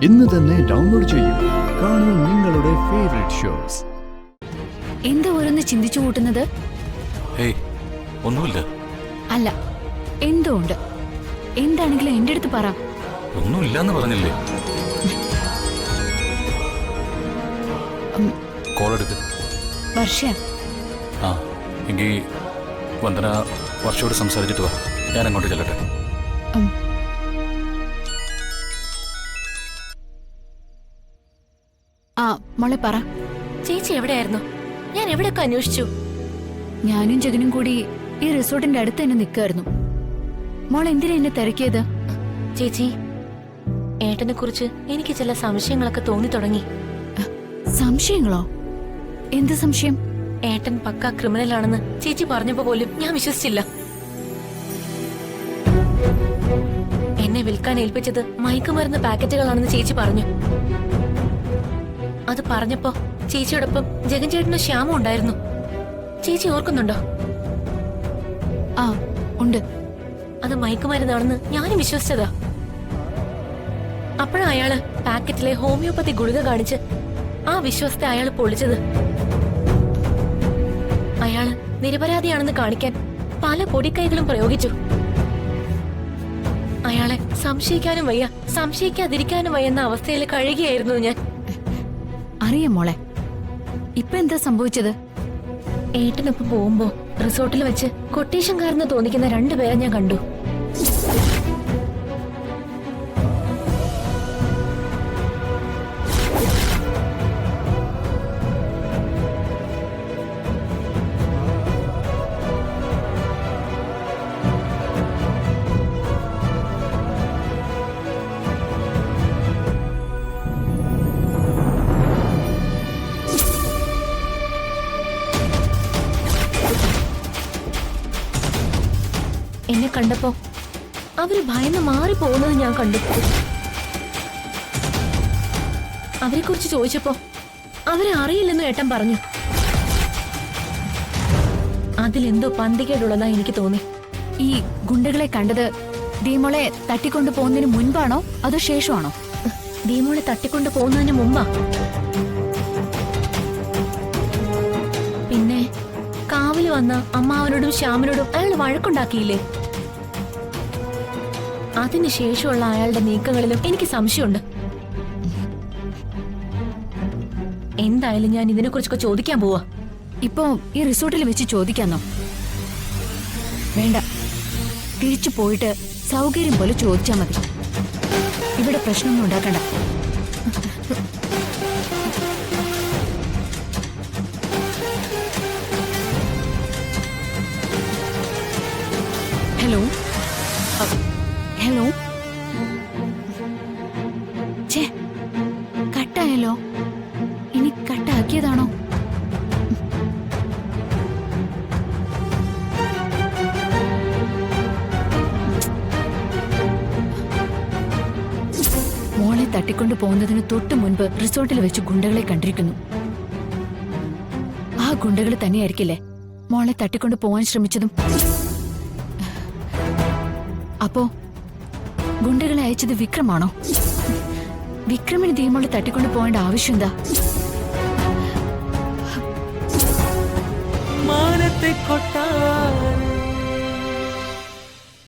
ഇന്ന് തന്നെ ഡൗൺലോഡ് ചെയ്യൂ. കാണൂ നിങ്ങളുടെ ഫേവറേറ്റ് ഷോസ്. എന്താ ഓരോന്ന് ചിന്തിച്ചു കൂട്ടുന്നത്? ഒന്നുമില്ല. അല്ല, എന്തോ ഉണ്ട്. എന്താണെങ്കിലും എന്റെ അടുത്ത് പറ. ഒന്നുമില്ലെന്ന് പറഞ്ഞില്ലേ? കോൾ എടുത്ത്. വർഷ. ആ, എങ്കിൽ വന്ദന വർഷയോട് സംസാരിച്ചിട്ട് വാ, ഞാൻ അങ്ങോട്ട് ചെല്ലട്ടെ. ആ മോളെ പറ. ചേച്ചി എവിടെയായിരുന്നു? ഞാൻ എവിടെയൊക്കെ അന്വേഷിച്ചു. ഞാനും ജഗനും കൂടി ഈ റിസോർട്ടിന്റെ അടുത്ത് തന്നെ നിൽക്കായിരുന്നു. മോൾ എന്തിനാ എന്നെ തിരക്കിയത്? ചേച്ചി, ഏട്ടനെ കുറിച്ച് എനിക്ക് ചില സംശയങ്ങളൊക്കെ തോന്നി തുടങ്ങി. സംശയങ്ങളോ? എന്ത് സംശയം? ഏട്ടൻ പക്ക ക്രിമിനൽ ആണെന്ന് ചേച്ചി പറഞ്ഞപ്പോ പോലും ഞാൻ വിശ്വസിച്ചില്ല. എന്നെ വിൽക്കാൻ ഏൽപ്പിച്ചത് മയക്കുമരുന്ന് പാക്കറ്റുകളാണെന്ന് ചേച്ചി പറഞ്ഞു. അത് പറഞ്ഞപ്പോ ചേച്ചിയോടൊപ്പം ജഗൻ ചേട്ടനും ശ്യാമും ഉണ്ടായിരുന്നു. ചേച്ചി ഓർക്കുന്നുണ്ടോ? ആ ഉണ്ട്. അത് മയക്കുമരുന്നാണെന്ന് ഞാനും വിശ്വസിച്ചതാ. അപ്പോഴാ അയാള് പാക്കറ്റിലെ ഹോമിയോപ്പതി ഗുളിക കാണിച്ച് ആ വിശ്വാസത്തെ അയാൾ പൊളിച്ചത്. അയാള് നിരപരാധിയാണെന്ന് കാണിക്കാൻ പല പൊടിക്കൈകളും പ്രയോഗിച്ചു. അയാളെ സംശയിക്കാനും വയ്യ, സംശയിക്കാതിരിക്കാനും വയ്യെന്ന അവസ്ഥയിൽ കഴിയുകയായിരുന്നു ഞാൻ. അറിയാം മോളെ. ഇപ്പൊ എന്താ സംഭവിച്ചത്? ഏട്ടനൊപ്പം പോകുമ്പോ റിസോർട്ടിൽ വെച്ച് കൊട്ടേഷൻകാരെന്ന് തോന്നിക്കുന്ന രണ്ടുപേരെ ഞാൻ കണ്ടു. എന്നെ കണ്ടപ്പോ അവര് ഭയന്ന് മാറിപ്പോകുന്നത് ഞാൻ കണ്ടു. അവരെ കുറിച്ച് ചോദിച്ചപ്പോ അവരെ അറിയില്ലെന്ന് ഏട്ടൻ പറഞ്ഞു. അതിലെന്തോ പന്തികേടുള്ളതാ എനിക്ക് തോന്നി. ഈ ഗുണ്ടകളെ കണ്ടത് ദീമോളെ തട്ടിക്കൊണ്ടു പോകുന്നതിന് മുൻപാണോ അതോ ശേഷമാണോ? ദീമോളെ തട്ടിക്കൊണ്ടു പോകുന്നതിന് മുമ്പാ. പിന്നെ കാവില് വന്ന അമ്മാവനോടും ശ്യാമനോടും അയാൾ വഴക്കുണ്ടാക്കിയില്ലേ? അതിനുശേഷമുള്ള അയാളുടെ നീക്കങ്ങളിലും എനിക്ക് സംശയമുണ്ട്. എന്തായാലും ഞാൻ ഇതിനെക്കുറിച്ചൊക്കെ ചോദിക്കാൻ പോവാ. ഇപ്പോ ഈ റിസോർട്ടിൽ വെച്ച് ചോദിക്കാന്നോ? വേണ്ട, തിരിച്ചു പോയിട്ട് സൗകര്യം പോലെ ചോദിച്ചാ മതി. ഇവിടെ പ്രശ്നമൊന്നും ഉണ്ടാക്കണ്ട. Hello hello. ഛേ, കട്ടായല്ലോ. ഇനി കട്ടാക്കിയതാണോ? മോളെ തട്ടിക്കൊണ്ടു പോകുന്നതിന് തൊട്ടു മുൻപ് റിസോർട്ടിൽ വെച്ച് ഗുണ്ടകളെ കണ്ടിരിക്കുന്നു. ആ ഗുണ്ടകൾ തന്നെയായിരിക്കില്ലേ മോളെ തട്ടിക്കൊണ്ടു പോവാൻ ശ്രമിച്ചതും? അപ്പോ ഗുണ്ടകളെ അയച്ചത് വിക്രമാണോ? വിക്രമിന് ദീമോളെ തട്ടിക്കൊണ്ടു പോകേണ്ട ആവശ്യം എന്താ? മാനത്തെ കൊട്ടാരം